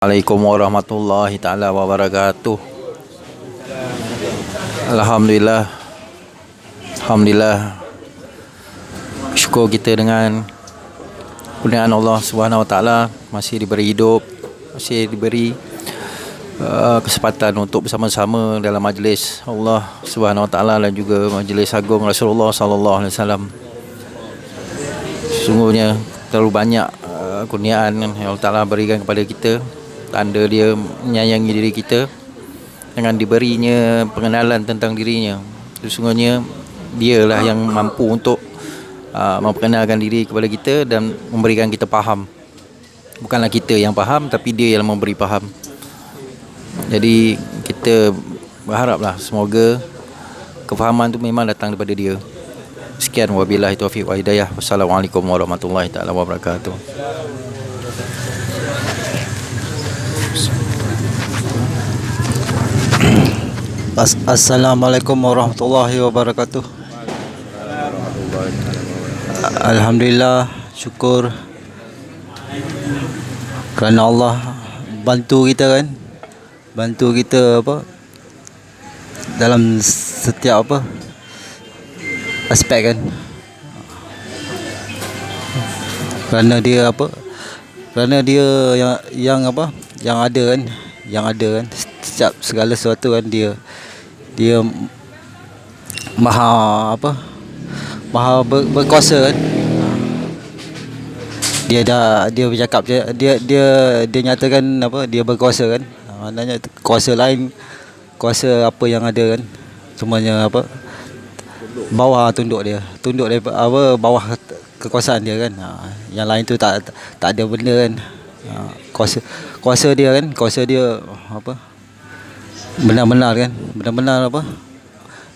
Assalamualaikum warahmatullahi taala wabarakatuh. Alhamdulillah. Alhamdulillah. Syukur kita dengan kurniaan Allah Subhanahu wa taala masih diberi hidup, masih diberi kesempatan untuk bersama-sama dalam majlis Allah Subhanahu wa taala dan juga majlis agung Rasulullah sallallahu alaihi wasallam. Sesungguhnya terlalu banyak kurniaan yang Allah Taala berikan kepada kita, tanda dia menyayangi diri kita dengan diberinya pengenalan tentang dirinya. Sesungguhnya dialah yang mampu untuk memperkenalkan diri kepada kita dan memberikan kita faham. Bukanlah kita yang faham, tapi dia yang memberi faham. Jadi kita berharaplah semoga kefahaman itu memang datang daripada dia. Sekian, wabillahi taufiq wa hidayah. Wassalamualaikum warahmatullahi taala wabarakatuh. Assalamualaikum warahmatullahi wabarakatuh. Alhamdulillah, syukur kerana Allah bantu kita dalam setiap aspek kerana dia yang ada setiap segala sesuatu dia maha berkuasa dia bercakap dia nyatakan dia berkuasa maknanya kuasa lain, kuasa apa yang ada semuanya bawah tunduk daripada bawah kekuasaan dia yang lain tu tak ada benda kuasa dia benar-benar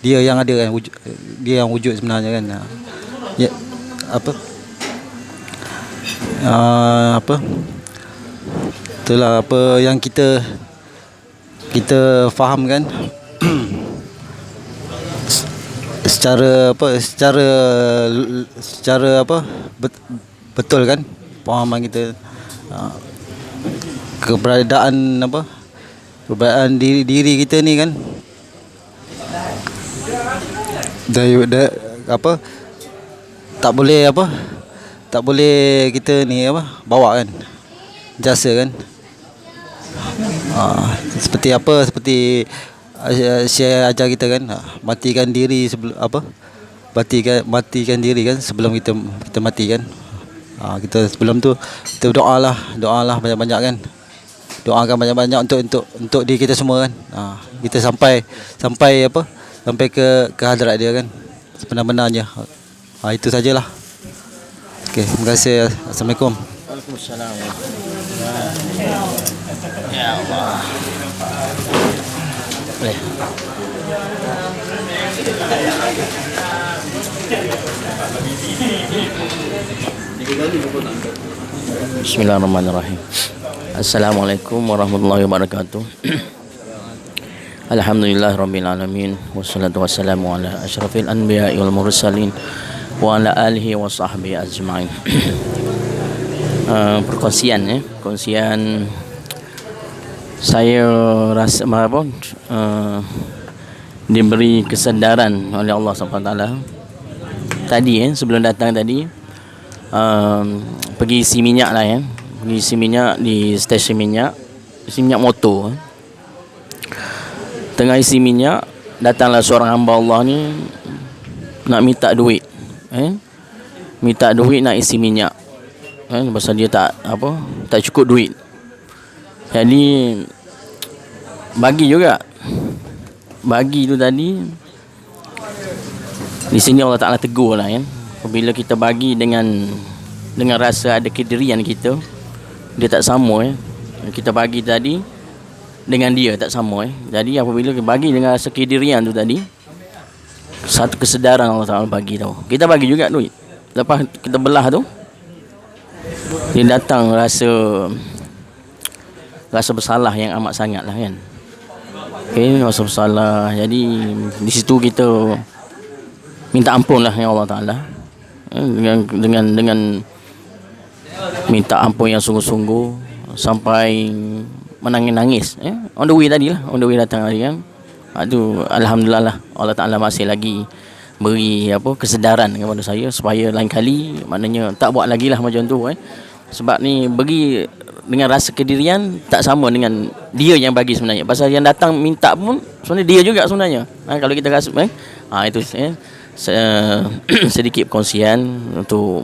dia yang ada dia yang wujud sebenarnya ya itulah apa yang kita faham secara betul pemahaman kita keberadaan diri kita ni tak boleh kita ni bawa jasa seperti Syekh ajar kita matikan diri sebelum matikan diri sebelum kita mati kita sebelum tu kita doalah banyak-banyak doakan banyak-banyak untuk diri kita semua kita sampai ke hadrat dia sebenar-benarnya. Itu sajalah. Okey, terima kasih. Assalamualaikum. Waalaikumsalam. Ya Allah. Boleh. Bismillahirrahmanirrahim. Assalamualaikum warahmatullahi wabarakatuh. Alhamdulillahirabbil alamin wassalatu wassalamu ala asyrafil anbiya'i wal mursalin wa ala alihi wa sahbihi ajma'in. Perkongsian saya rasa diberi kesedaran oleh Allah Subhanahu wa taala tadi sebelum datang tadi pergi isi minyak isi minyak di stesen minyak, isi minyak motor. Tengah isi minyak, datanglah seorang hamba Allah ni nak minta duit. Minta duit nak isi minyak. Pasal dia tak cukup duit. Jadi bagi juga. Bagi tu tadi di sini Allah Taala tegurlah apabila kita bagi dengan rasa ada kedirian kita, dia tak sama kita bagi tadi dengan dia tak sama Jadi apabila kita bagi dengan rasa kedirian tu tadi, satu kesedaran Allah Taala bagi tahu. Kita bagi juga duit. Lepas kita belah tu, dia datang rasa bersalah yang amat sangatlah rasa bersalah. Jadi di situ kita minta ampunlah ya Allah Taala. Dengan minta ampun yang sungguh-sungguh, sampai menangis-nangis on the way tadi lah, on the way datang tadi kan. Tu alhamdulillah lah, Allah Taala masih lagi beri kesedaran kepada saya supaya lain kali maknanya tak buat lagi lah macam tu sebab ni bagi dengan rasa kedirian tak sama dengan dia yang bagi sebenarnya. Pasal yang datang minta pun sebenarnya dia juga sebenarnya. Kalau kita rasa itu sedikit perkongsian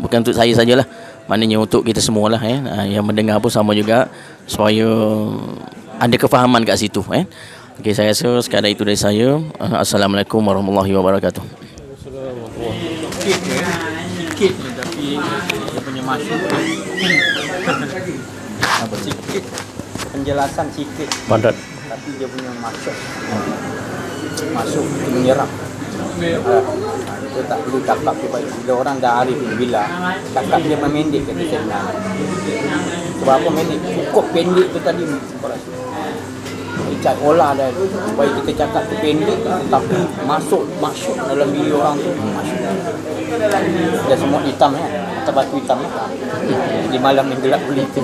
bukan untuk saya sajalah, maknanya untuk kita semualah yang mendengar pun sama juga supaya ada kefahaman kat situ Okey, saya rasa sekadar itu dari saya. Assalamualaikum warahmatullahi wabarakatuh. Sikit tapi dia punya masuk sikit, penjelasan sikit padat, tapi dia punya masuk itu menyerap. Kita tak perlu cakap dia baik. Bila orang dah arif bila cakap dia memendek kata saya. Sebab apa pendek? Cukup pendek tu tadi Richard olah dah supaya kita cakap tu pendek tapi masuk dalam diri orang tu, masuk. Dia semua hitam atas batu hitam di malam yang gelap gulita.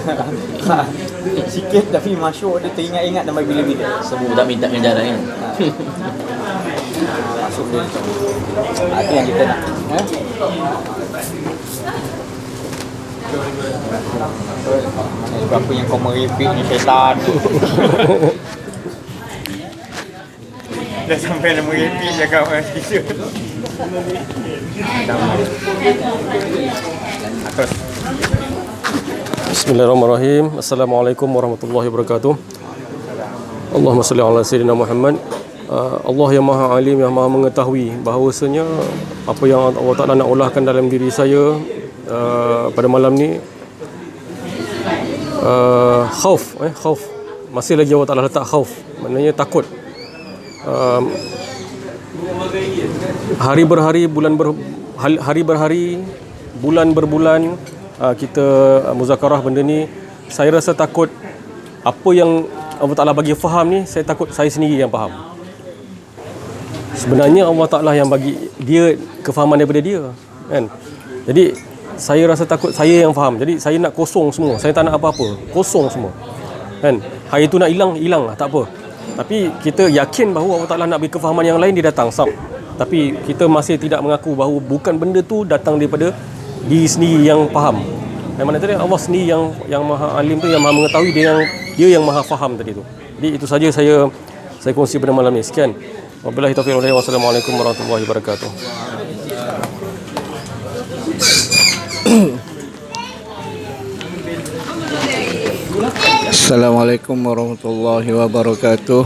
Sikit tapi masuk, dia teringat-ingat sampai bila-bila. Semua tak minta ganjaran kan. Masuk dia. Itu yang kita nak. Sebab apa yang kau merepek ni syaitan. Dah sampai nak merepek cakap orang situ. Bismillahirrahmanirrahim. Assalamualaikum warahmatullahi wabarakatuh. Allahumma salli ala sayyidina Muhammad. Allah yang Maha Alim, yang Maha mengetahui bahawasanya apa yang Allah Ta'ala nak olahkan dalam diri saya pada malam ni, khauf, masih lagi Allah Ta'ala letak khauf, maknanya takut. Hari berhari, bulan berbulan kita muzakarah benda ni. Saya rasa takut apa yang Allah Ta'ala bagi faham ni, saya takut saya sendiri yang faham. Sebenarnya Allah Ta'ala yang bagi dia kefahaman daripada dia kan. Jadi saya rasa takut saya yang faham. Jadi saya nak kosong semua, saya tak nak apa-apa, kosong semua kan. Hari tu nak hilang lah, tak apa. Tapi kita yakin bahawa Allah Ta'ala nak beri kefahaman yang lain, dia datang sab. Tapi kita masih tidak mengaku bahawa bukan benda tu datang daripada diri sendiri yang faham. Yang mana tadi Allah sendiri yang Maha Alim tu, yang Maha mengetahui, dia yang Maha faham tadi tu. Jadi itu saja saya kongsi pada malam ni. Sekian. Wabillahi taufiq wal hidayah. Wassalamualaikum warahmatullahi wabarakatuh. Assalamualaikum warahmatullahi wabarakatuh.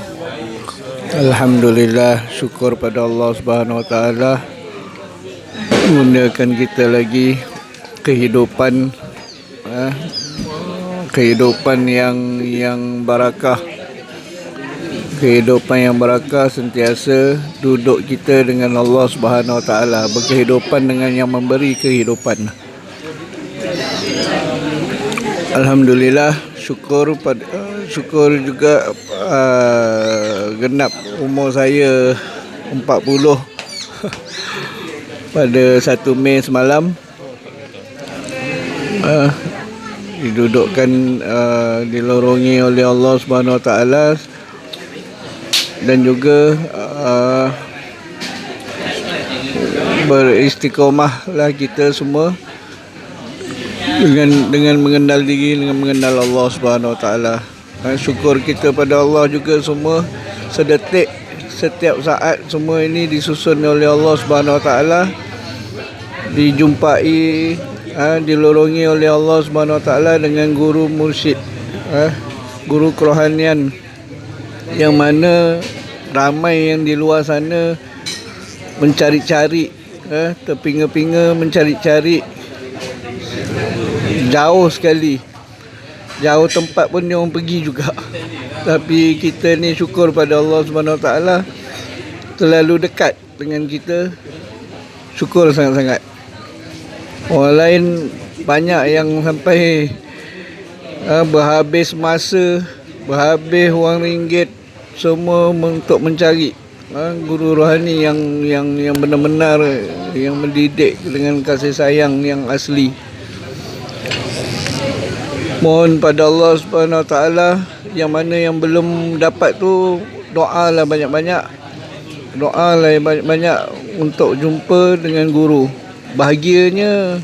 Alhamdulillah, syukur pada Allah Subhanahu Wa Taala menggunakan kita lagi kehidupan yang barakah. Kehidupan yang barakah sentiasa duduk kita dengan Allah Subhanahu Wa Taala, berkehidupan dengan yang memberi kehidupan. Alhamdulillah, syukur juga genap umur saya 40 pada 1 Mei semalam. Didudukkan, diloronggi oleh Allah Subhanahu Wa Taala, dan juga beristiqomahlah kita semua dengan mengenal diri, dengan mengenal Allah Subhanahu Wa Taala. Syukur kita pada Allah juga semua, sedetik, setiap saat semua ini disusun oleh Allah Subhanahu Wa Taala, dijumpai, dilorongi oleh Allah Subhanahu Wa Taala dengan guru mursyid, guru kerohanian, yang mana ramai yang di luar sana mencari-cari, terpinga-pinga mencari-cari, jauh sekali, jauh tempat pun dia orang pergi juga. Tapi kita ni syukur pada Allah Subhanahu Wa Taala terlalu dekat dengan kita. Syukur sangat-sangat. Orang lain banyak yang sampai berhabis masa, berhabis wang ringgit semua untuk mencari guru rohani yang benar-benar yang mendidik dengan kasih sayang yang asli. Mohon pada Allah Subhanahu Wa Taala, yang mana yang belum dapat tu, doalah banyak-banyak. Doalah banyak-banyak untuk jumpa dengan guru. Bahagianya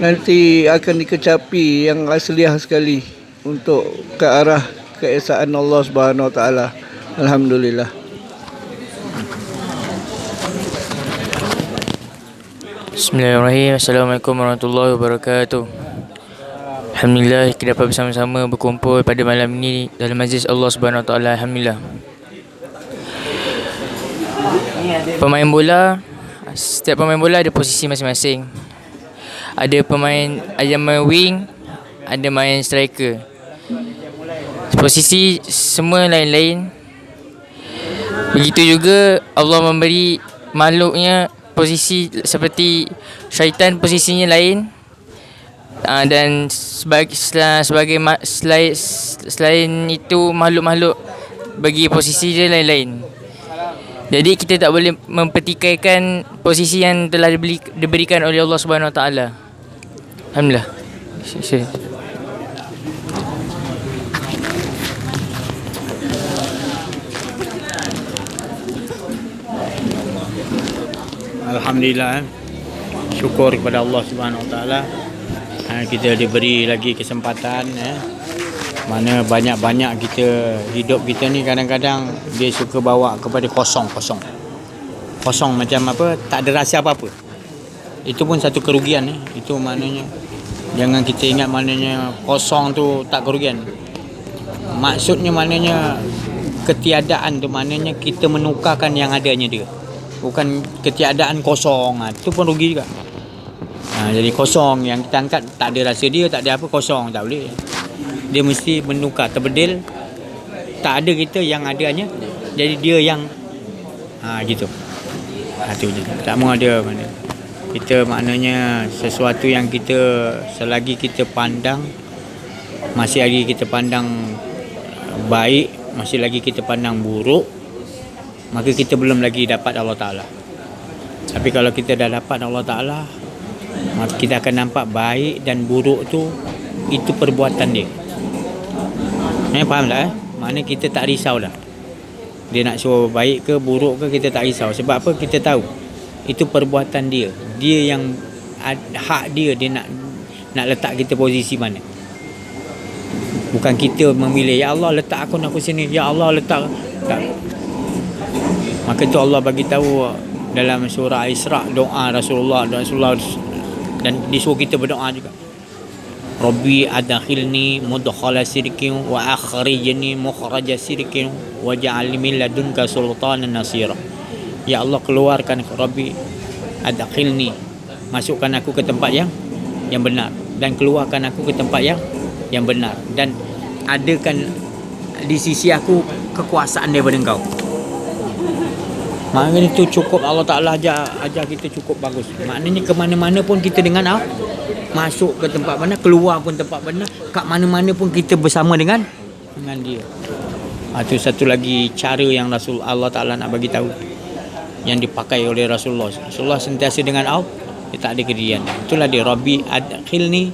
nanti akan dikecapi yang asliah sekali untuk ke arah keesaan Allah Subhanahu Wa Taala. Alhamdulillah. Bismillahirrahmanirrahim. Assalamualaikum warahmatullahi wabarakatuh. Alhamdulillah kita dapat bersama-sama berkumpul pada malam ini dalam majlis Allah Subhanahu Wa Taala. Alhamdulillah. Pemain bola, setiap pemain bola ada posisi masing-masing. Ada main wing, ada main striker. Posisi semua lain-lain. Begitu juga Allah memberi makhluknya posisi seperti syaitan, posisinya lain. Dan selain itu makhluk-makhluk bagi posisi dia lain-lain. Jadi kita tak boleh mempertikaikan posisi yang telah diberikan oleh Allah Subhanahu Wa Taala. Alhamdulillah. Alhamdulillah, syukur kepada Allah Subhanahu Wa Taala. Kita diberi lagi kesempatan, mana banyak-banyak kita hidup kita ni kadang-kadang dia suka bawa kepada kosong macam apa, tak ada rasa apa-apa. Itu pun satu kerugian. Itu maknanya jangan kita ingat maknanya kosong tu tak kerugian. Maksudnya maknanya ketiadaan tu maknanya kita menukarkan yang adanya dia, bukan ketiadaan kosong. Itu pun rugi juga. Jadi kosong yang kita angkat, tak ada rasa dia, tak ada apa, kosong, tak boleh. Dia mesti menukar, terbedil. Tak ada kita yang adanya, jadi dia yang gitu. Itu je. Tak mau ada mana. Kita maknanya sesuatu yang kita selagi kita pandang, masih lagi kita pandang baik, masih lagi kita pandang buruk, maka kita belum lagi dapat Allah Ta'ala. Tapi kalau kita dah dapat Allah Ta'ala, maka kita akan nampak baik dan buruk tu, itu perbuatan dia. Faham tak? Maknanya kita tak risau dah. Dia nak suruh baik ke buruk ke, kita tak risau. Sebab apa? Kita tahu itu perbuatan dia. Dia yang hak dia nak letak kita posisi mana. Bukan kita memilih, ya Allah letak aku sini, ya Allah letak tak. Maka itu Allah bagi tahu dalam surah Isra, doa Rasulullah dan disuruh kita berdoa juga. Rabbi adkhilni mudkhala sidqin wa akhrijni mukhraja sidqin waj'al min ladunka sultanan nasira. Ya Allah, keluarkan Rabbi adkhilni, masukkan aku ke tempat yang benar, dan keluarkan aku ke tempat yang benar, dan adakan di sisi aku kekuasaan daripada Engkau. Maknanya itu cukup, Allah Ta'ala ajar kita cukup bagus. Maknanya ke mana-mana pun kita dengan masuk ke tempat mana, keluar pun tempat mana, kat mana-mana pun kita bersama dengan dia. Itu satu lagi cara yang Allah Ta'ala nak bagi tahu, yang dipakai oleh Rasulullah. Rasulullah sentiasa dengan Allah, dia tak ada kedirian. Itulah dia, Rabbi adkhilni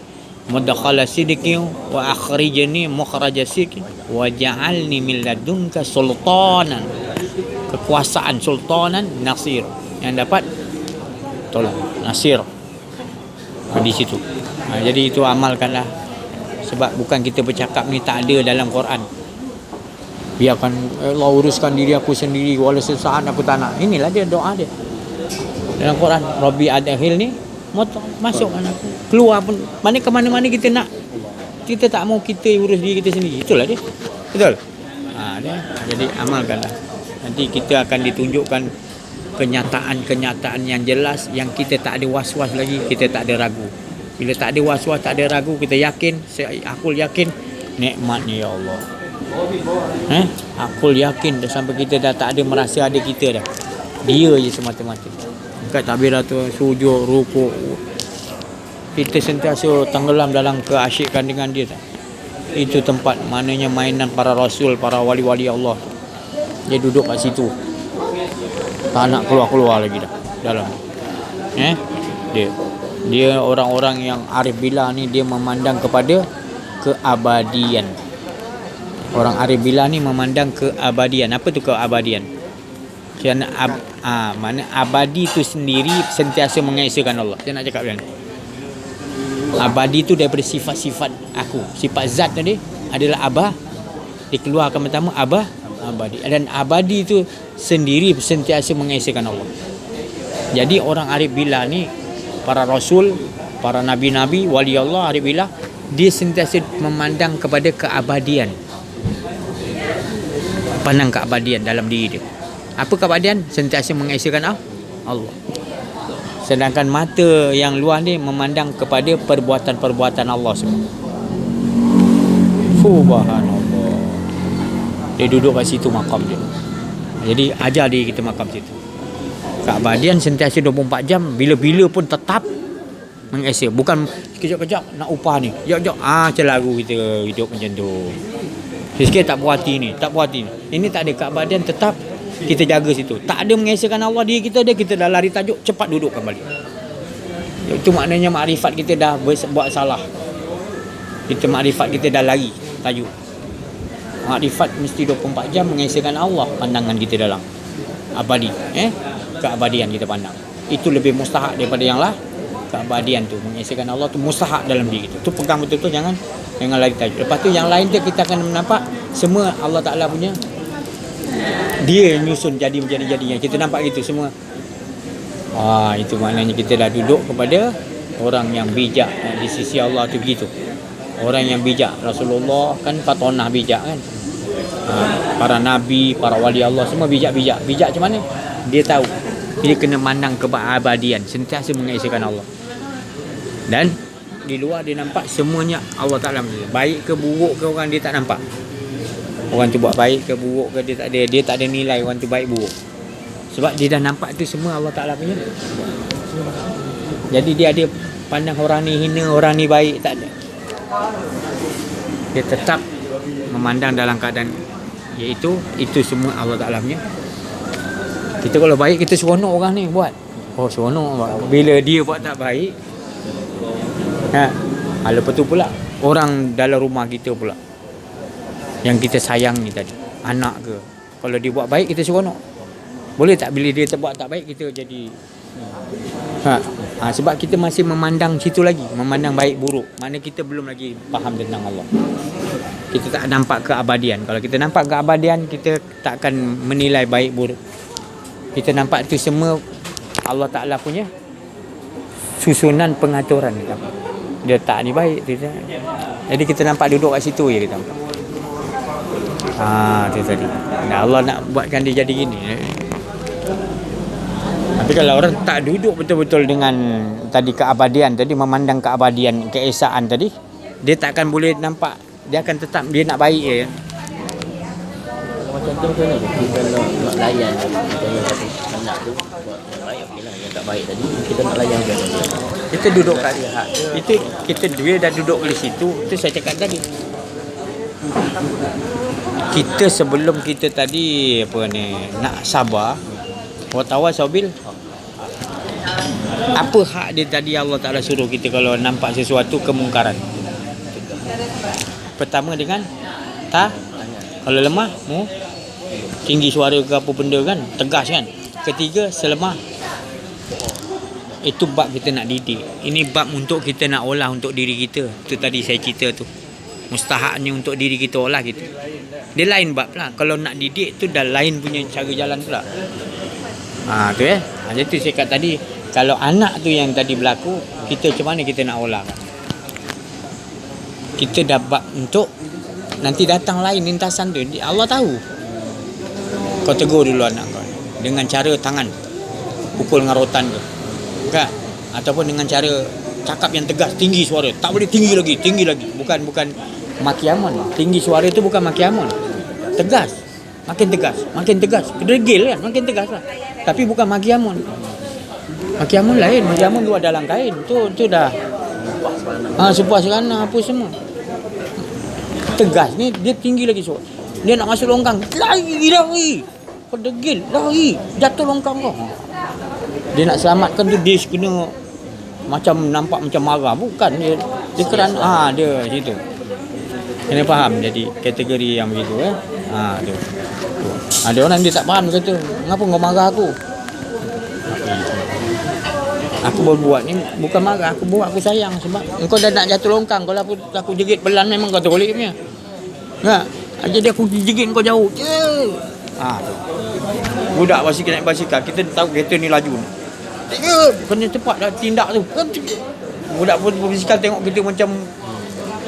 mudkhala sidqin wa akhrijni mukhraja sidqin wa ja'alni min ladunka sultanan, kekuasaan, sultanan, nasir, yang dapat tolong, nasir di situ. Jadi itu amalkanlah. Sebab bukan kita bercakap ni tak ada dalam Quran. Biarkan Allah uruskan diri aku sendiri, walau sesaat aku tak nak. Inilah dia doa dia dalam Quran. Rabbi adkhilni, masuk anakku, keluar pun mana ke mana-mana kita nak. Kita tak mau kita urus diri kita sendiri. Itulah dia. Betul? Jadi amalkanlah. Nanti kita akan ditunjukkan kenyataan-kenyataan yang jelas, yang kita tak ada was-was lagi, kita tak ada ragu. Bila tak ada was-was, tak ada ragu, kita yakin, aku yakin nikmatnya ya Allah. Aku yakin dah, sampai kita dah tak ada merasa ada kita dah. Dia je semata-mata. Kat takbirah tu, sujud, rukuk, kita sentiasa tenggelam dalam keasyikan dengan dia. Itu tempat maknanya mainan para rasul, para wali-wali Allah. Dia duduk kat situ, tak nak keluar-keluar lagi dah dalam. Dia orang-orang yang arif billah ni, dia memandang kepada keabadian. Orang Arif Billah ni memandang keabadian. Apa tu keabadian? Kerana mana abadi tu sendiri sentiasa mengesakan Allah. Saya nak cakap macam ni. Abadi tu daripada sifat-sifat aku. Sifat zat tadi adalah dikeluarkan pertama abadi. Dan abadi tu sendiri sentiasa mengesakan Allah. Jadi orang Arif Billah ni, para rasul, para nabi-nabi, wali Allah, Arif Billah, dia sentiasa memandang kepada keabadian. Pandang keabadian dalam diri dia. Apa keabadian? Sentiasa mengesakan Allah. Sedangkan mata yang luar ni memandang kepada perbuatan-perbuatan Allah semua. Subhanallah. Dia duduk kat situ makam dia. Jadi ajar diri kita makam situ. Keabadian sentiasa 24 jam, bila-bila pun tetap mengesa. Bukan sekejap-kejap nak upah ni. Sekejap-kejap macam lagu kita hidup macam tu. Sikit tak puas hati ni, tak puas hati ni. Ini tak ada keabadian, tetap kita jaga situ. Tak ada mengesakan Allah diri kita, kita dah lari tajuk, cepat duduk kembali. Itu maknanya makrifat kita dah buat salah. Makrifat kita dah lari tajuk. Makrifat mesti 24 jam mengesakan Allah, pandangan kita dalam abadi. Keabadian kita pandang. Itu lebih mustahak daripada yang lah. Keabadian tu, mengesakan Allah tu mustahak dalam diri kita. Tu pegang betul-betul, jangan lari tajuk. Lepas tu yang lain tu kita akan nampak semua Allah Ta'ala punya, dia nyusun jadi-jadinya. Kita nampak gitu semua. Itu maknanya kita dah duduk kepada orang yang bijak di sisi Allah tu begitu. Orang yang bijak. Rasulullah kan patonah bijak kan. Para nabi, para wali Allah semua bijak-bijak. Bijak macam mana? Dia tahu dia kena mandang keabadian, sentiasa mengesakan Allah. Dan di luar dia nampak semuanya Allah Ta'ala. Baik ke buruk ke orang dia tak nampak. Orang tu buat baik ke buruk ke dia tak ada nilai orang tu baik buruk. Sebab dia dah nampak tu semua Allah Ta'ala punya. Jadi dia ada pandang orang ni hina, orang ni baik, tak ada. Dia tetap memandang dalam keadaan iaitu itu semua Allah Ta'ala punya. Kita kalau baik kita seronok orang ni buat. Seronok. Bila dia buat tak baik, lepas tu pula orang dalam rumah kita pula yang kita sayang ni tadi, anak ke, kalau dia buat baik kita seronok. Boleh tak bila dia buat tak baik kita jadi sebab kita masih memandang situ lagi, memandang baik buruk. Mana kita belum lagi faham tentang Allah. Kita tak nampak keabadian. Kalau kita nampak keabadian, kita tak akan menilai baik buruk. Kita nampak itu semua Allah Ta'ala punya susunan pengaturan kita. Dia tak ni baik dia. Jadi kita nampak duduk kat situ je kita. Itu tadi. Allah nak buatkan dia jadi gini. Tapi kalau orang tak duduk betul-betul dengan tadi keabadian tadi, memandang keabadian, keesaan tadi, dia tak akan boleh nampak. Dia akan tetap dia nak baik je. Macam tu macam mana? Kita nak layan anak tu buat yang baik, okeylah. Yang tak baik tadi kita nak layan dia. Kita duduk kat itu dia dah duduk di situ. Itu saya cakap tadi. Kita sebelum kita tadi nak sabar, wartawan Sabil, apa hak dia tadi Allah Ta'ala suruh kita kalau nampak sesuatu kemungkaran? Pertama dengan kalau lemah tinggi suara ke apa benda kan, tegas kan. Ketiga, selemah. Itu bab kita nak didik. Ini bab untuk kita nak olah untuk diri kita. Itu tadi saya cerita tu. Mustahaknya untuk diri kita olah kita. Dia lain bab lah. Kalau nak didik tu dah lain punya cara jalan pula. Tu jadi tu saya kata tadi, kalau anak tu yang tadi berlaku, kita macam mana kita nak olah kan? Kita dah bab untuk nanti datang lain lintasan tu. Allah tahu. Kau tegur dulu anak kau dengan cara tangan, pukul dengan rotan ke, kan? Ataupun dengan cara cakap yang tegas, tinggi suara. Tak boleh tinggi lagi. Bukan maki amon. Tinggi suara itu bukan maki amon. Tegas. Makin tegas. Kedegil kan, makin tegas lah. Tapi bukan maki amon. Maki amon lain. Maki amon luar dalam kain. Tu dah sepuas serana apa semua. Tegas ni dia tinggi lagi suara. Dia nak masuk longkang, lari. Kedegil, lari. Jatuh longkang kau. Dia nak selamatkan tu dia kena macam nampak macam marah. Bukan dia kerana dia situ. Kena faham jadi kategori yang begitu tu. Ada orang dia tak faham, kata, "Kenapa kau marah aku?" Aku berbuat ni bukan marah, aku buat aku sayang sebab engkau dah nak jatuh longkang. Kalau aku jerit pelan memang kau tergolik punya. Jadi aku jerit kau jauh. Je. Tu. Budak basikal naik basikal, kita tahu kereta ni laju ni. Kena cepat dah tindak tu. Budak basikal tengok kita macam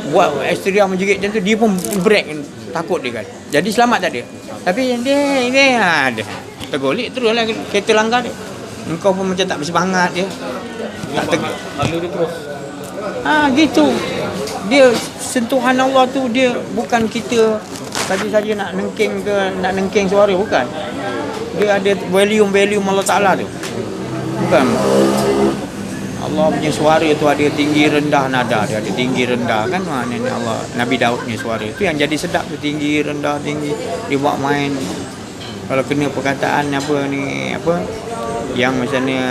buat eksteria menjerit macam tu, dia pun break, takut dia kan. Jadi selamat tak dia. Tapi dia ada tergolik teruslah kereta langgar dia. Engkau pun macam tak bersemangat dia. Tak lalu dia terus. Gitu. Dia sentuhan Allah tu dia bukan kita saja nak nengking suara, bukan. Dia ada value Allah Taala tu. Bukan. Allah punya suara tu ada tinggi rendah nada, dia ada tinggi rendah kan, maknanya Allah Nabi Daud punya suara tu yang jadi sedap tu, tinggi rendah tinggi, dia buat main. Kalau kena perkataan yang misalnya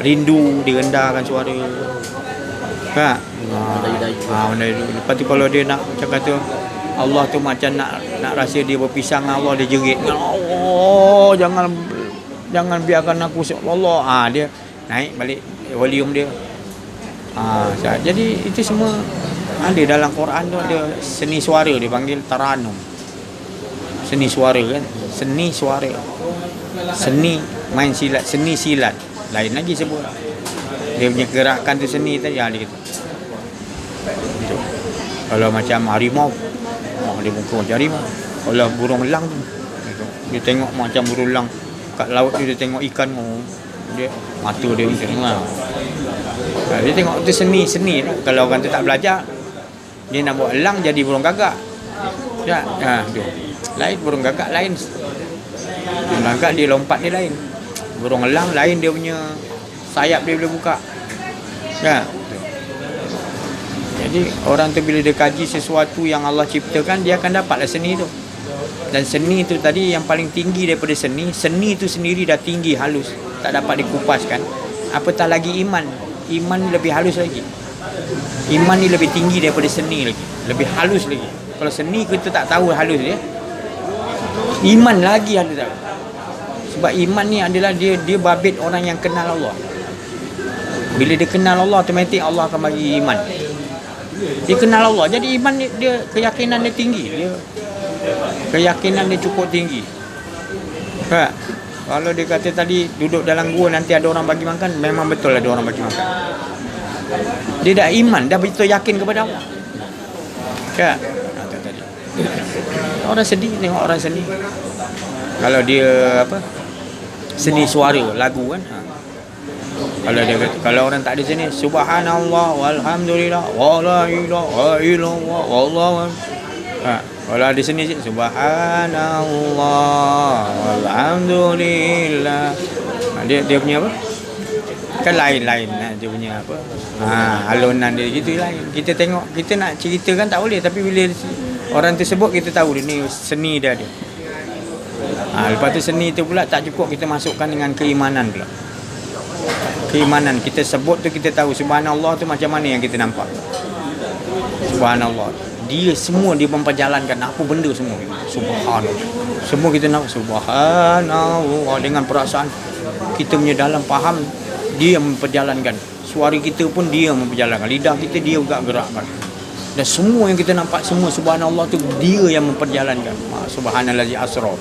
rindu direndahkan suara. Kan? Lepas tu kalau dia nak macam kata Allah tu macam nak rasa dia berpisah dengan Allah, dia jerit, "Allah, jangan biarkan aku Allah." Dia naik balik volume dia. Jadi itu semua ada dalam Quran tu, ada seni suara, dia panggil taranum. Seni suara kan, seni suara. Seni main silat, seni silat. Lain lagi sebut. Dia punya gerakan tu seni tadi dia kata. Kalau macam harimau, dia muka macam harimau. Kalau burung elang tu, dia tengok macam burung elang. Kat laut tu dia tengok ikan, dia mata dia macam dia tengok tu seni. Kalau orang tu tak belajar, dia nak buat elang jadi burung gagak. Tu. Lain burung gagak lain. Burung gagak dia lompat dia lain. Burung elang lain, dia punya sayap dia boleh buka. Jadi orang tu bila dia kaji sesuatu yang Allah ciptakan, dia akan dapatlah seni tu. Dan seni tu tadi yang paling tinggi daripada seni tu sendiri dah tinggi, halus, tak dapat dikupaskan. Apatah lagi iman ni lebih halus lagi. Iman ni lebih tinggi daripada seni lagi, lebih halus lagi. Kalau seni kita tak tahu halus dia, iman lagi ada tahu. Sebab iman ni adalah dia babit orang yang kenal Allah. Bila dia kenal Allah, automatik Allah akan bagi iman. Dia kenal Allah, jadi iman dia keyakinan dia tinggi, keyakinan dia cukup tinggi. Kalau dia kata tadi duduk dalam gua nanti ada orang bagi makan, memang betul ada orang bagi makan. Dia dah iman, dah betul yakin kepada Allah. Tadi orang sedih tengok orang sedih. Kalau dia seni suara lagu kan. Kalau orang tak ada sini, subhanallah walhamdulillah wala ilaha illallah wallahu. Kalau ada sini subhanallah walhamdulillah. Dia punya apa? Kan lain dia punya apa? Alunan dia gitu lain. Kita tengok, kita nak ceritakan tak boleh, tapi bila orang tersebut kita tahu dia ni seni dia ada. Lepas tu seni tu pula tak cukup, kita masukkan dengan keimanan pula. Keimanan kita sebut tu, kita tahu subhanallah tu macam mana yang kita nampak. Subhanallah, dia semua dia memperjalankan apa benda semua. Subhanallah, semua kita nak subhanallah dengan perasaan kita punya dalam faham. Dia memperjalankan suara kita pun, dia memperjalankan lidah kita, dia juga gerakkan. Dan semua yang kita nampak, semua subhanallah tu dia yang memperjalankan. Subhanallazi asra.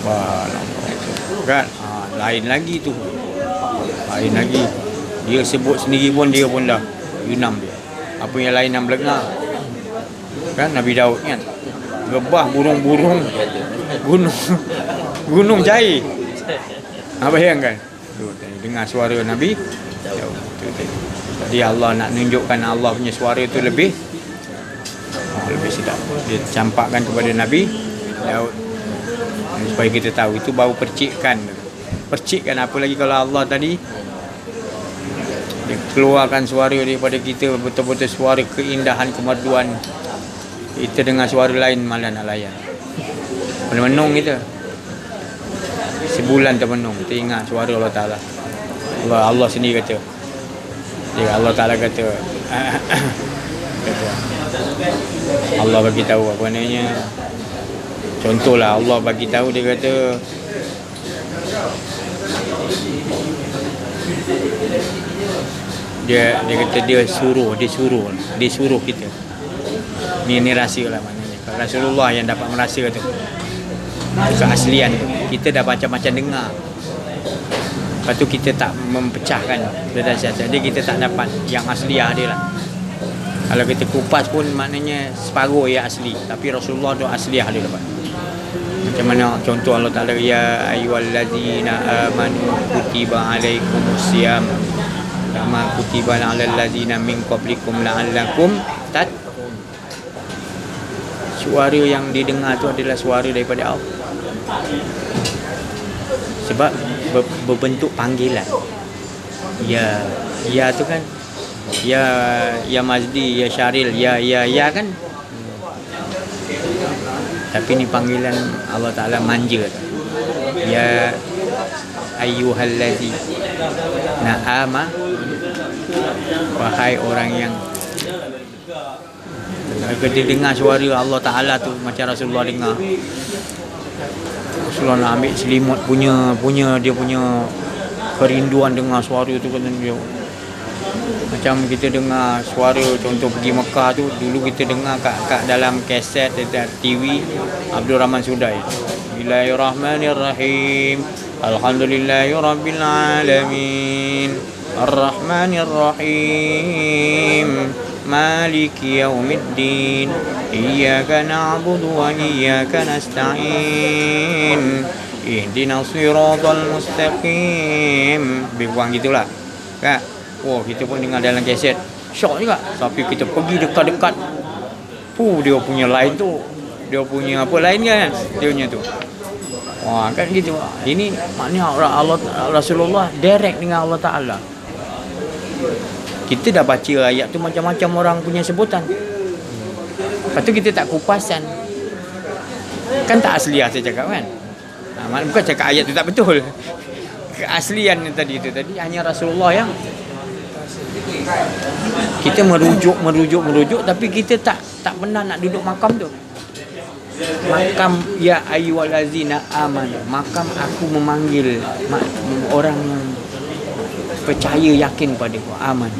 Subhanallah kan. Lain lagi tu, lain lagi. Dia sebut sendiri pun, dia pun dah yunam dia. Apa yang lain yang belengar kan, Nabi Daud kan, gebah burung-burung, gunung cair. Bayangkan tu, dengar suara Nabi Daud. Jadi Allah nak tunjukkan Allah punya suara tu lebih sedap. Dia campakkan kepada Nabi Daud supaya kita tahu. Itu baru percikan apa lagi kalau Allah tadi dia keluarkan suara daripada kita, betul-betul suara keindahan, kemerduan. Kita dengar suara lain malah nak layan. Menung kita sebulan termenung, kita ingat suara Allah Ta'ala. Allah sendiri kata, Allah Ta'ala kata Allah bagi tahu apa namanya. Contohlah Allah bagi tahu dia kata dia kata dia suruh kita. Ni rahsia lah maknanya. Kalau Rasulullah yang dapat merasa tu keaslian tu. Kita dah macam-macam dengar. Lepas tu kita tak mempecahkan berdasar. Jadi kita tak dapat yang asliah dia lah. Kalau kita kupas pun maknanya separuh ya asli. Tapi Rasulullah tu asliah dia dapat. Macam mana contoh Allah Ta'ala, ya ayyuhallazina amanu kutiba alaikumusiyam kama kutiba alal ladzina min qablikum la'allakum tattaqun. Suara yang didengar tu adalah suara daripada Allah. Sebab berbentuk panggilan. Ya tu kan. Ya Mazdi, ya Syaril, ya kan. Tapi ni panggilan Allah Ta'ala manja tu. Ya ayyuhallazi na'ama, wahai orang yang dia dengar suara Allah Ta'ala tu macam Rasulullah dengar. Rasulullah nak ambil selimut punya dia punya kerinduan dengar suara tu kan dia. Macam kita dengar suara contoh pergi Mekah tu, dulu kita dengar kat dalam kaset dan TV Abdul Rahman Sudai. Bismillahirrahmanirrahim. Alhamdulillahirabbil alamin. Arrahmanirrahim. Maliki yaumiddin. Iyyaka na'budu wa iyyaka nasta'in. Ihdinas siratal mustaqim. Bilang gitulah. Kan? Oh, kita pun dengar dalam kaset. Syok juga. Tapi kita pergi dekat-dekat. Dia punya line tu. Dia punya apa line kan? Dia punya tu. Wah, kan gitu. Ini maknanya Allah Rasulullah direct dengan Allah Ta'ala. Kita dah baca ayat tu macam-macam orang punya sebutan. Lepas tu kita tak kupasan. Kan tak asliah saya cakap kan? Bukan cakap ayat tu tak betul. Keaslian tadi hanya Rasulullah yang kita merujuk tapi kita tak pernah nak duduk makam tu. Makam ya ayyuhallazina amanu. Makam aku memanggil orang yang percaya yakin pada aku, aman.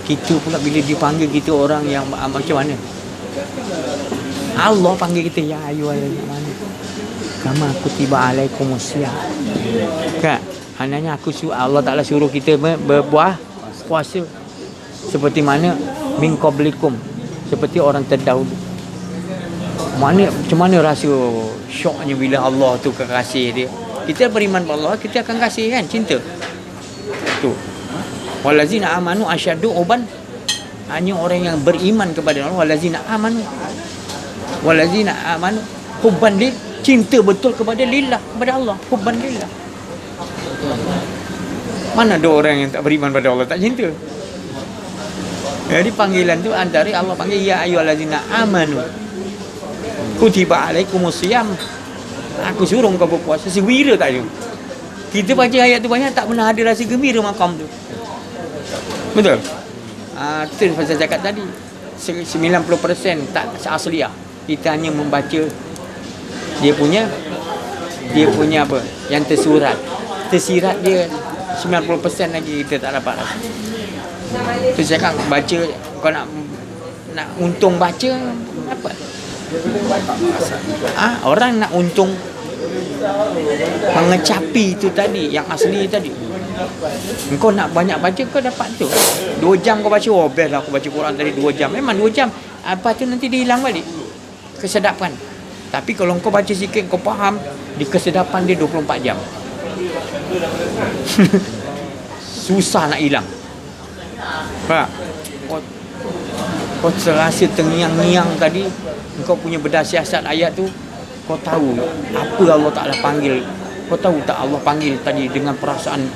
Kita pula bila dipanggil kita orang yang macam mana? Allah panggil kita ya ayyuhallazina amanu. Kama kutiba alaikumusiyam. Kan? Maknanya Allah Ta'ala suruh kita berbuah puasa seperti mana min qablikum, seperti orang terdahulu. Macam mana rasa syoknya bila Allah tu kekasih dia. Kita beriman pada Allah, kita akan kasih kan, cinta. Tu. Walazina amanu asyaddu uban. Hanya orang yang beriman kepada Allah, walazina amanu. Walazina amanu hubban lillah, cinta betul kepada lillah, kepada Allah, hubban lillah. Mana ada orang yang tak beriman pada Allah tak cinta? Jadi panggilan tu antara Allah panggil ya ayyuhallazina amanu kutiba alaikumusiyam. Aku suruh kau berpuasa. Segembira tak ada. Kita baca ayat tu banyak tak pernah ada rasa gembira makam tu. Betul? Itu yang saya cakap tadi. 90% tak asliah. Kita hanya membaca dia punya apa? Yang tersurat. Tersirat dia 90% lagi kita tak dapat rasa. Tu saya cakap baca, kau nak untung baca apa? Orang nak untung mengecapi itu tadi, yang asli tadi. Kau nak banyak baca kau dapat tu. 2 jam kau baca, best lah aku baca Quran tadi 2 jam. Memang 2 jam. Apa tu nanti dia hilang balik kesedapan. Tapi kalau kau baca sikit kau faham, di kesedapan dia 24 jam. Susah nak hilang. Faham? Kau terasa terngiang-ngiang tadi, kau punya bedah siasat ayat tu, kau tahu apa Allah Ta'ala panggil. Kau tahu tak Allah panggil tadi dengan perasaan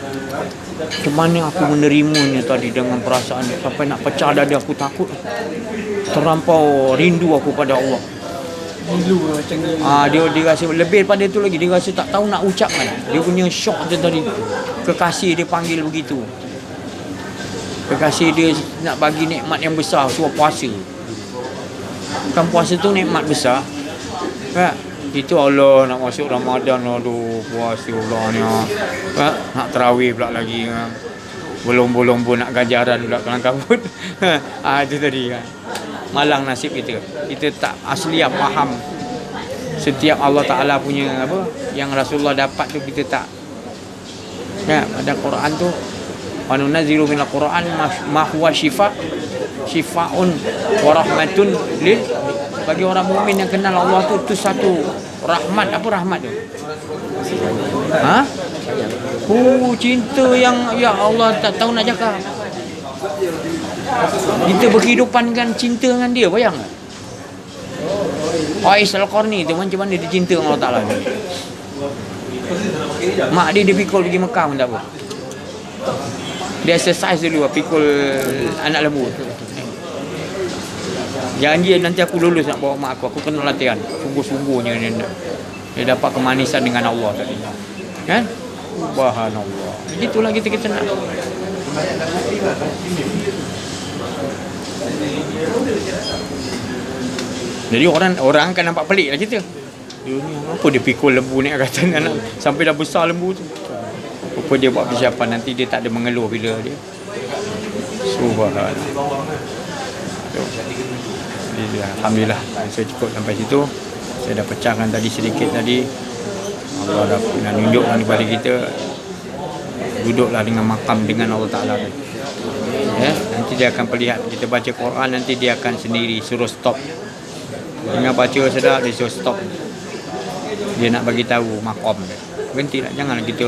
macam mana aku menerimanya tadi, dengan perasaan sampai nak pecah dada aku, takut terlampau rindu aku pada Allah. Dia rasa lebih daripada tu lagi, dia rasa tak tahu nak ucapkan. Dia punya syok tu tadi, kekasih dia panggil begitu. Kekasih dia nak bagi nikmat yang besar, suruh puasa. Kan puasa tu nikmat besar. Kan? Itu Allah nak masuk Ramadan, aduh puasa Allah ni. Kan? Nak tarawih pula lagi. Kan? Belum pun nak ganjaran pula kelang kabut. Itu tadi kan. Malang nasib kita. Kita tak asli faham setiap Allah Ta'ala punya apa yang Rasulullah dapat tu kita tak. Ya, ada Quran tu wa nunazzilu minal Quran ma huwa syifaun wa rahmatun lil, bagi orang mukmin yang kenal Allah tu satu rahmat. Apa rahmat tu? Cinta yang ya Allah tak tahu nak cakap. Kita berkehidupan kan cinta dengan dia, bayang tak? Qais Al-Qarni tu macam mana dia cinta dengan Allah Ta'ala ni. Mak dia pikul pergi Mekah pun tak apa. Dia exercise dulu pikul anak lembu. Janji nanti aku lulus nak bawa mak aku kena latihan. Sungguh-sungguhnya dia dapat kemanisan dengan Allah tadi. Kan? Subhanallah. Begitulah kita nak. Jadi orang akan nampak pelik lah kita. Dia ni apa dia pikul lembu ni kat atas anak sampai dah besar lembu tu. Apa dia buat persiapan nanti dia tak ada mengeluh bila dia. Subhanallah. Jadi, alhamdulillah saya cukup sampai situ. Saya dah pecahkan tadi sedikit tadi. Allah dah tunjukkan kepada kita, duduklah dengan makam dengan Allah Ta'ala. Ya, nanti dia akan perlihat kita baca Quran, nanti dia akan sendiri suruh stop. Tengah baca sedap dia suruh stop. Dia nak bagi tahu makam dia. Berhentilah, janganlah kita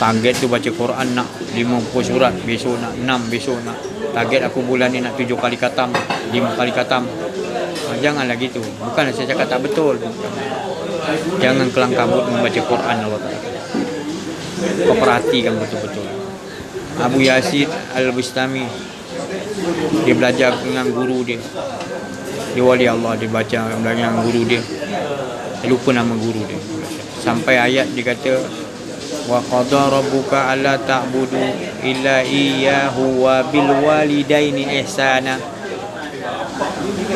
target tu baca Quran nak 50 surat, besok nak 6, besok nak target aku bulan ni nak 7 kali khatam, 5 kali khatam. Janganlah gitu. Bukan saya cakap tak betul. Jangan kelang kabut membaca Quran Allah Ta'ala. Kau perhatikan betul-betul. Abu Yazid Al-Bustami, dia belajar dengan guru dia. Dia wali Allah, dia baca dengan guru dia. Dia lupa nama guru dia. Sampai ayat dia kata wa qada rabbuka alla ta'budu illa iyyahu wa bil walidaini ihsana.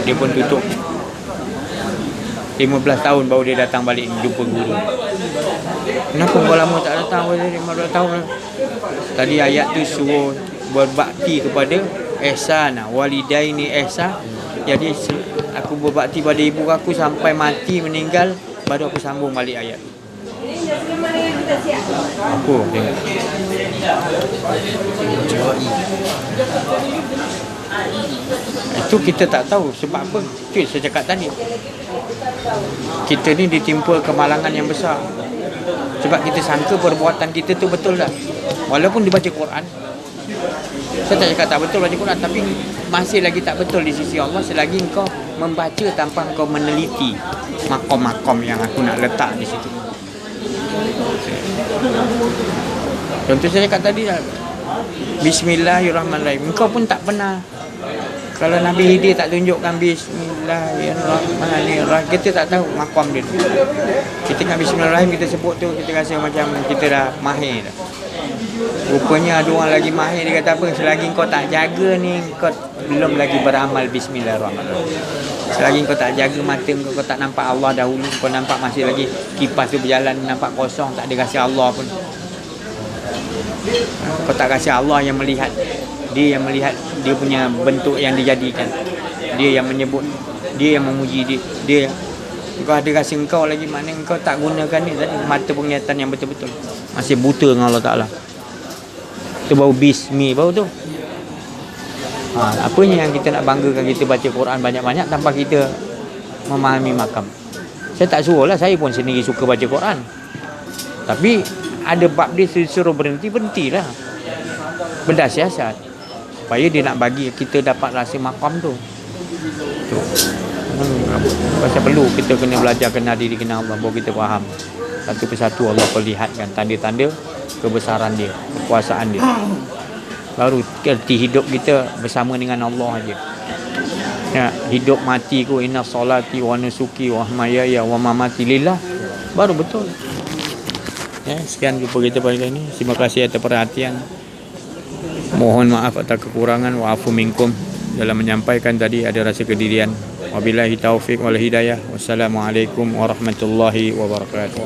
Dia pun tutup. 15 tahun baru dia datang balik jumpa guru. Kenapa kau lama tak datang? 15 tahun. Tadi ayat tu suruh berbakti kepada ihsan, walidaini ihsan. Jadi aku berbakti pada ibu aku sampai mati meninggal, baru aku sambung balik ayat. Apa tengok. Itu kita tak tahu sebab apa. Itu saya cakap tadi. Kita ni ditimpa kemalangan yang besar. Sebab kita sangka perbuatan kita tu betul tak. Walaupun dibaca Quran, saya tak cakap tak betul baca Quran, tapi masih lagi tak betul di sisi Allah selagi engkau membaca tanpa engkau meneliti makom-makom yang aku nak letak di situ. Contoh saya cakap tadi lah, Bismillahirrahmanirrahim. Engkau pun tak pernah. Kalau Nabi Hidir tak tunjukkan Bismillahirrahmanirrahim, kita tak tahu makom dia. Kita ingat Bismillahirrahmanirrahim, kita sebut tu, kita rasa macam kita dah mahir dah. Rupanya ada orang lagi mahir, dia kata apa? Selagi kau tak jaga ni, kau belum lagi beramal Bismillahirrahmanirrahim. Selagi kau tak jaga mata kau tak nampak Allah dahulu, kau nampak masih lagi kipas tu berjalan, nampak kosong, tak ada kasih Allah pun. Kau tak kasih Allah yang melihat. Dia yang melihat, dia punya bentuk yang dijadikan. Dia yang menyebut, dia yang memuji dia. Kau ada kasih engkau lagi, mana engkau tak gunakan ni tadi, mata penglihatan yang betul-betul. Masih buta dengan Allah Ta'ala. Itu baru bismi baru tu. Apanya yang kita nak banggakan kita baca Quran banyak-banyak tanpa kita memahami makam. Saya tak suruh lah, saya pun sendiri suka baca Quran. Tapi ada bab dia suruh berhentilah. Benda siasat. Supaya dia nak bagi kita dapat rasa makam tu. Pasal perlu kita kena belajar kenal diri, kenal Allah, baru kita faham. Satu persatu Allah perlihatkan tanda-tanda kebesaran dia, kekuasaan dia. Baru erti hidup kita bersama dengan Allah aja. Ya, hidup mati ku inna salati wa nusuki wa mahayaya wa mamati lillah. Baru betul. Ya, sekian jumpa kita pada ini. Terima kasih atas perhatian. Mohon maaf atas kekurangan, wa'afu minkum. Dalam menyampaikan tadi ada rasa kedirian. Wabillahi taufiq wal hidayah. Wassalamualaikum warahmatullahi wabarakatuh.